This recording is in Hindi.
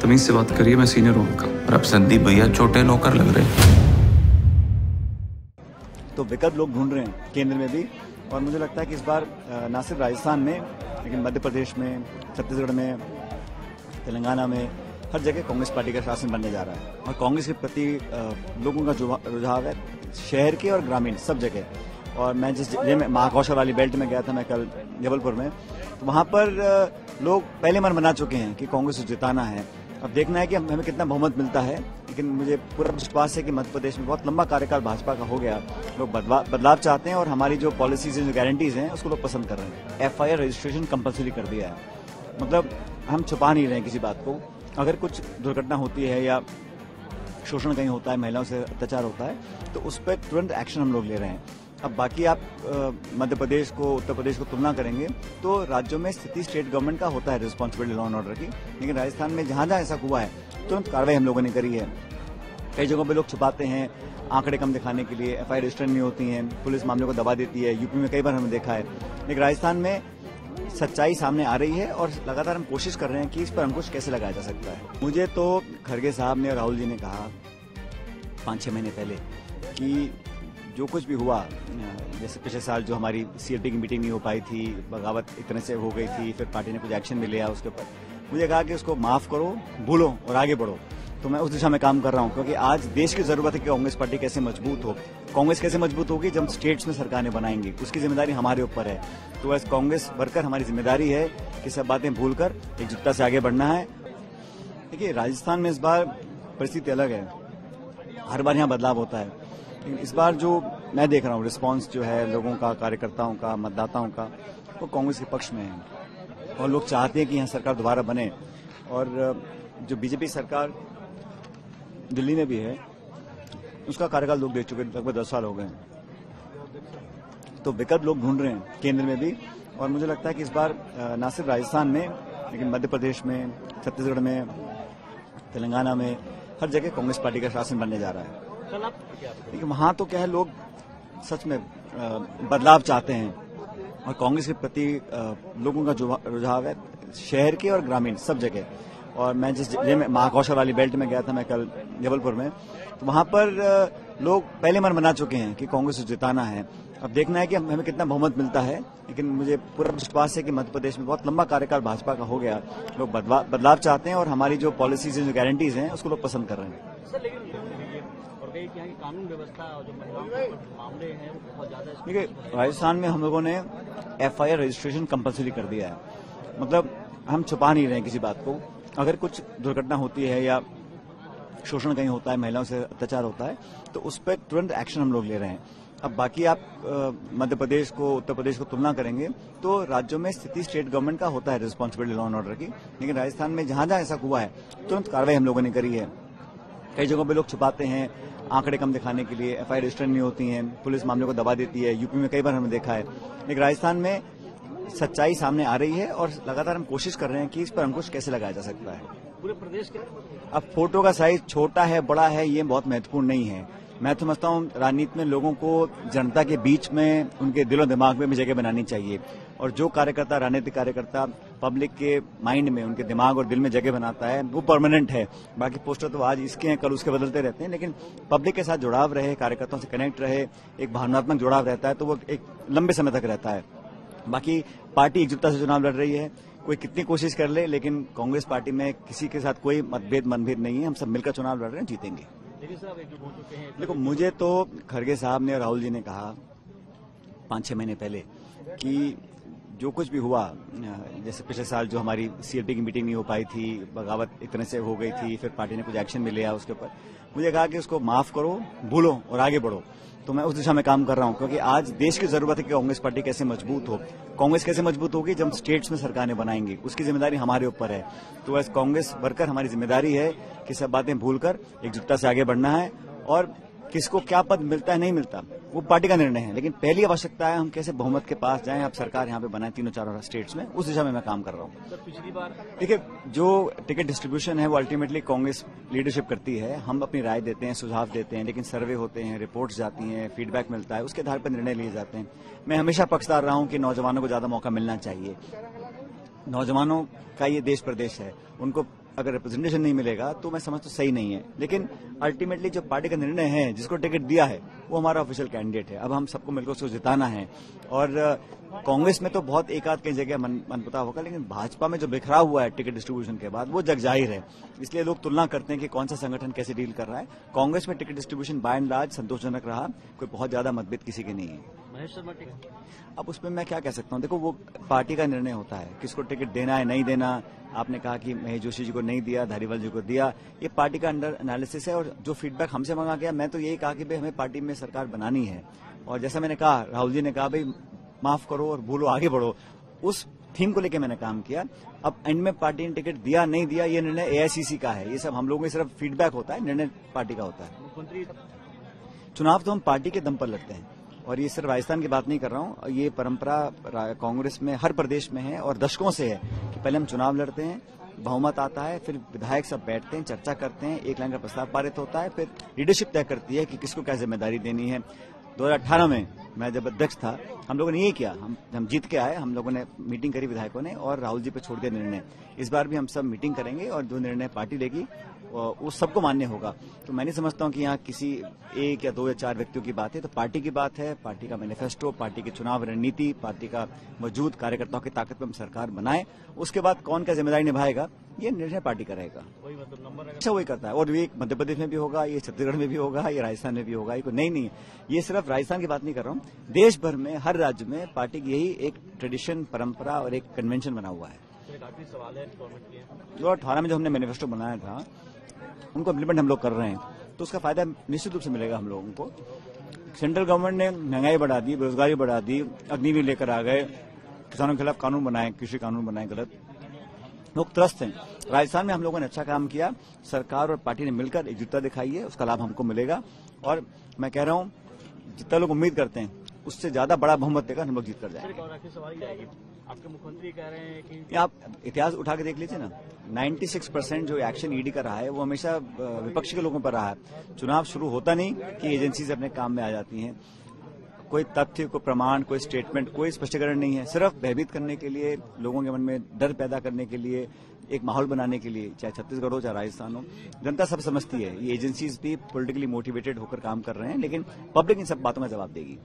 तमीज से बात करिए, मैं सीनियर हूँ आपका। और अब संदीप भैया छोटे नौकर लग रहे हैं। तो विकल्प लोग ढूंढ रहे हैं केंद्र में भी, और मुझे लगता है कि इस बार न सिर्फ राजस्थान में लेकिन मध्य प्रदेश में, छत्तीसगढ़ में, तेलंगाना में हर जगह कांग्रेस पार्टी का शासन बनने जा रहा है। और कांग्रेस के प्रति लोगों का जो रुझाव है शहर के और ग्रामीण सब जगह। और मैं जिस जिले में महाकौशल वाली बेल्ट में गया था मैं कल जबलपुर में, तो वहाँ पर लोग पहले मन बना चुके हैं कि कांग्रेस को जिताना है। अब देखना है कि हमें कितना बहुमत मिलता है, लेकिन मुझे पूरा विश्वास है कि मध्य प्रदेश में बहुत लंबा कार्यकाल भाजपा का हो गया। लोग बदलाव चाहते हैं और हमारी जो पॉलिसीज हैं, जो गारंटीज हैं, उसको लोग पसंद कर रहे हैं। FIR रजिस्ट्रेशन कंपलसरी कर दिया है, मतलब हम छुपा नहीं रहे हैं किसी बात को। अगर कुछ दुर्घटना होती है या शोषण कहीं होता है, महिलाओं से अत्याचार होता है, तो उस पर तुरंत एक्शन हम लोग ले रहे हैं। अब बाकी आप मध्य प्रदेश को, उत्तर प्रदेश को तुलना करेंगे तो राज्यों में स्थिति स्टेट गवर्नमेंट का होता है रिस्पॉन्सिबिलिटी लॉ एंड ऑर्डर की, लेकिन राजस्थान में जहां जहां ऐसा हुआ है तुरंत कार्रवाई हम लोगों ने करी है। कई जगहों पे लोग छुपाते हैं आंकड़े कम दिखाने के लिए, FIR रजिस्टर नहीं होती हैं, पुलिस मामलों को दबा देती है। यूपी में कई बार हमने देखा है, लेकिन राजस्थान में सच्चाई सामने आ रही है और लगातार हम कोशिश कर रहे हैं कि इस पर अंकुश कैसे लगाया जा सकता है। मुझे तो खड़गे साहब ने और राहुल जी ने कहा 5-6 महीने पहले कि जो कुछ भी हुआ, जैसे पिछले साल जो हमारी CLP की मीटिंग नहीं हो पाई थी, बगावत इतने से हो गई थी, फिर पार्टी ने कुछ एक्शन भी लिया उसके ऊपर, मुझे कहा कि उसको माफ करो, भूलो और आगे बढ़ो। तो मैं उस दिशा में काम कर रहा हूँ, क्योंकि आज देश की जरूरत है कि कांग्रेस पार्टी कैसे मजबूत हो। कांग्रेस कैसे मजबूत होगी जब स्टेट्स में सरकारें बनाएंगी, उसकी जिम्मेदारी हमारे ऊपर है। तो एज कांग्रेस वर्कर हमारी जिम्मेदारी है कि सब बातें भूलकर एकजुटता से आगे बढ़ना है। देखिए, राजस्थान में इस बार परिस्थिति अलग है, हर बार यहाँ बदलाव होता है, लेकिन इस बार जो मैं देख रहा हूँ रिस्पांस जो है लोगों का, कार्यकर्ताओं का, मतदाताओं का, वो कांग्रेस के पक्ष में है और लोग चाहते हैं कि यहाँ सरकार दोबारा बने। और जो बीजेपी सरकार दिल्ली में भी है, उसका कार्यकाल लोग देख चुके, लगभग 10 साल हो गए हैं। तो विकल्प लोग ढूंढ रहे हैं केंद्र में भी, और मुझे लगता है कि इस बार न सिर्फ राजस्थान में लेकिन मध्य प्रदेश में, छत्तीसगढ़ में, तेलंगाना में हर जगह कांग्रेस पार्टी का शासन बनने जा रहा है। लेकिन वहां तो क्या है, लोग सच में बदलाव चाहते हैं और कांग्रेस के प्रति लोगों का जो रुझाव है शहर के और ग्रामीण सब जगह। और मैं जिस जिले में महाकौशल वाली बेल्ट में गया था मैं कल जबलपुर में, तो वहां पर लोग पहले मन बना चुके हैं कि कांग्रेस को जिताना है। अब देखना है कि हमें कितना बहुमत मिलता है, लेकिन मुझे पूरा विश्वास है कि मध्य प्रदेश में बहुत लंबा कार्यकाल भाजपा का हो गया। लोग बदलाव चाहते हैं और हमारी जो पॉलिसीज हैं, जो गारंटीज हैं, उसको लोग पसंद कर रहे हैं। यहाँ की कानून व्यवस्था और जो महिलाओं के मामले हैं वो बहुत ज्यादा। देखिए, राजस्थान में हम लोगों ने FIR रजिस्ट्रेशन कंपलसरी कर दिया है, मतलब हम छुपा नहीं रहे हैं किसी बात को। अगर कुछ दुर्घटना होती है या शोषण कहीं होता है, महिलाओं से अत्याचार होता है, तो उस पर तुरंत एक्शन हम लोग ले रहे हैं। अब बाकी आप मध्य प्रदेश को, उत्तर प्रदेश को तुलना करेंगे तो राज्यों में स्थिति स्टेट गवर्नमेंट का होता है रिस्पॉन्सिबिलिटी लॉ एंड ऑर्डर की, लेकिन राजस्थान में जहां जहां ऐसा हुआ है तुरंत कार्रवाई हम लोगों ने करी है। कई जगहों पे लोग छुपाते हैं आंकड़े कम दिखाने के लिए, FIR रजिस्टर नहीं होती हैं, पुलिस मामलों को दबा देती है। यूपी में कई बार हमने देखा है, लेकिन राजस्थान में सच्चाई सामने आ रही है और लगातार हम कोशिश कर रहे हैं कि इस पर अंकुश कैसे लगाया जा सकता है। पूरे प्रदेश के अब फोटो का साइज छोटा है, बड़ा है, ये बहुत महत्वपूर्ण नहीं है। मैं तो समझता हूँ राजनीति में लोगों को जनता के बीच में, उनके दिलो दिमाग में भी जगह बनानी चाहिए, और जो कार्यकर्ता, राजनीतिक कार्यकर्ता पब्लिक के माइंड में, उनके दिमाग और दिल में जगह बनाता है, वो परमानेंट है। बाकी पोस्टर तो आज इसके हैं, कल उसके बदलते रहते हैं, लेकिन पब्लिक के साथ जुड़ाव रहे, कार्यकर्ताओं से कनेक्ट रहे, एक भावनात्मक जुड़ाव रहता है, तो वो एक लंबे समय तक रहता है। बाकी पार्टी एकजुटता से चुनाव लड़ रही है, कोई कितनी कोशिश कर ले, लेकिन कांग्रेस पार्टी में किसी के साथ कोई मनभेद नहीं है। हम सब मिलकर चुनाव लड़ रहे हैं, जीतेंगे। देखो, मुझे तो खड़गे साहब ने और राहुल जी ने कहा 5-6 महीने पहले कि जो कुछ भी हुआ, जैसे पिछले साल जो हमारी CLP की मीटिंग नहीं हो पाई थी, बगावत इतने से हो गई थी, फिर पार्टी ने कुछ एक्शन भी लिया उसके ऊपर, मुझे कहा कि उसको माफ करो, भूलो और आगे बढ़ो। तो मैं उस दिशा में काम कर रहा हूँ, क्योंकि आज देश की जरूरत है कि कांग्रेस पार्टी कैसे मजबूत हो। कांग्रेस कैसे मजबूत होगी जब स्टेट्स में सरकारें बनाएंगी, उसकी जिम्मेदारी हमारे ऊपर है। तो एज कांग्रेस वर्कर हमारी जिम्मेदारी है कि सब बातें भूलकर एकजुटता से आगे बढ़ना है, और किसको क्या पद मिलता है नहीं मिलता वो पार्टी का निर्णय है, लेकिन पहली आवश्यकता है हम कैसे बहुमत के पास जाएं, अब सरकार यहाँ पे बनाए 3-4 स्टेट्स में, उस दिशा में मैं काम कर रहा हूँ। पिछली बार देखिए, जो टिकट डिस्ट्रीब्यूशन है वो अल्टीमेटली कांग्रेस लीडरशिप करती है। हम अपनी राय देते हैं, सुझाव देते हैं, लेकिन सर्वे होते हैं, रिपोर्ट्स जाती हैं, फीडबैक मिलता है, उसके आधार पर निर्णय लिए जाते हैं। मैं हमेशा पक्षधर रहा हूँ कि नौजवानों को ज्यादा मौका मिलना चाहिए। नौजवानों का ये देश प्रदेश है, उनको अगर रिप्रेजेंटेशन नहीं मिलेगा तो मैं समझता हूं सही नहीं है। लेकिन अल्टीमेटली जो पार्टी का निर्णय है, जिसको टिकट दिया है, वो हमारा ऑफिशियल कैंडिडेट है। अब हम सबको मिलकर उसको जिताना है। और कांग्रेस में तो बहुत एक आध कई जगह मनमुटाव होगा, लेकिन भाजपा में जो बिखराव हुआ है टिकट डिस्ट्रीब्यूशन के बाद, वो जग जाहिर है। इसलिए लोग तुलना करते हैं कि कौन सा संगठन कैसे डील कर रहा है। कांग्रेस में ticket distribution by and large संतोषजनक रहा, कोई बहुत ज्यादा मतभेद किसी के नहीं है। महेश शर्मा टिकट, अब उसमें मैं क्या कह सकता हूं, देखो वो पार्टी का निर्णय होता है, किसको टिकट देना है नहीं देना। आपने कहा कि महेश जोशी जी को नहीं दिया, धारीवाल जी को दिया, ये पार्टी का अंडर एनालिसिस है। और जो फीडबैक हमसे मांगा गया, मैं तो यही कहा कि भाई हमें पार्टी में सरकार बनानी है। और जैसा मैंने कहा, राहुल जी ने कहा भाई माफ करो और भूलो आगे बढ़ो, उस थीम को लेकर मैंने काम किया। अब एंड में पार्टी ने टिकट दिया नहीं दिया, ये निर्णय एआईसीसी का है। ये सब हम लोगों में सिर्फ फीडबैक होता है, निर्णय पार्टी का होता है। मुख्यमंत्री चुनाव तो हम पार्टी के दम पर लड़ते हैं। और ये सिर्फ राजस्थान की बात नहीं कर रहा हूं, ये परंपरा कांग्रेस में हर प्रदेश में है और दशकों से है कि पहले हम चुनाव लड़ते हैं, बहुमत आता है, फिर विधायक सब बैठते हैं, चर्चा करते हैं, एक लाइन का प्रस्ताव पारित होता है, फिर लीडरशिप तय करती है कि किसको क्या जिम्मेदारी देनी है। 2018 में मैं जब अध्यक्ष था, हम लोगों ने यही किया। हम जीत के आए, हम लोगों ने मीटिंग करी विधायकों ने और राहुल जी पे छोड़ दिया निर्णय। इस बार भी हम सब मीटिंग करेंगे और जो निर्णय पार्टी लेगी उस सबको मान्य होगा। तो मैं नहीं समझता हूं कि यहाँ किसी एक या दो या चार व्यक्तियों की बात है। तो पार्टी की बात है, पार्टी का मैनिफेस्टो, पार्टी की चुनाव रणनीति, पार्टी का मौजूद कार्यकर्ताओं की ताकत पर हम सरकार बनाए। उसके बाद कौन क्या जिम्मेदारी निभाएगा, ये निर्णय पार्टी का रहेगा। वही मतलब नंबर अच्छा वही करता है। और ये मध्य प्रदेश में भी होगा, ये छत्तीसगढ़ में भी होगा, ये राजस्थान में भी होगा। ये कोई नहीं है। ये सिर्फ राजस्थान की बात नहीं कर रहा हूँ, देश भर में हर राज्य में पार्टी की यही एक ट्रेडिशन, परंपरा और एक कन्वेंशन बना हुआ है। एक आखिरी सवाल है गवर्नमेंट के, 2018 में जो हमने मैनिफेस्टो बनाया था, उनको इम्प्लीमेंट हम लोग कर रहे हैं, तो उसका फायदा निश्चित रूप से मिलेगा हम लोगों को। सेंट्रल गवर्नमेंट ने महंगाई बढ़ा दी, बेरोजगारी बढ़ा दी, अग्निवीर लेकर आ गए, किसानों के खिलाफ कानून बनाए, कृषि कानून बनाए गलत, लोग त्रस्त हैं। राजस्थान में हम लोगों ने अच्छा काम किया, सरकार और पार्टी ने मिलकर एकजुटता दिखाई है, उसका लाभ हमको मिलेगा। और मैं कह रहा हूं, जितना लोग उम्मीद करते हैं उससे ज्यादा बड़ा बहुमत देकर हम लोग जीत कर जाएंगे। और आखिरी सवाल ये है, आपके मुख्यमंत्री कह रहे हैं कि आप इतिहास उठा के देख लीजिए ना, 96% जो एक्शन ईडी का रहा है वो हमेशा विपक्ष के लोगों पर रहा है। चुनाव शुरू होता नहीं कि एजेंसी से अपने काम में आ जाती हैं। कोई तथ्य, कोई प्रमाण, कोई स्टेटमेंट, कोई स्पष्टीकरण नहीं है। सिर्फ भयभीत करने के लिए, लोगों के मन में डर पैदा करने के लिए, एक माहौल बनाने के लिए, चाहे छत्तीसगढ़ हो चाहे राजस्थान हो। जनता सब समझती है, ये एजेंसीज भी पॉलिटिकली मोटिवेटेड होकर काम कर रहे हैं, लेकिन पब्लिक इन सब बातों का जवाब देगी।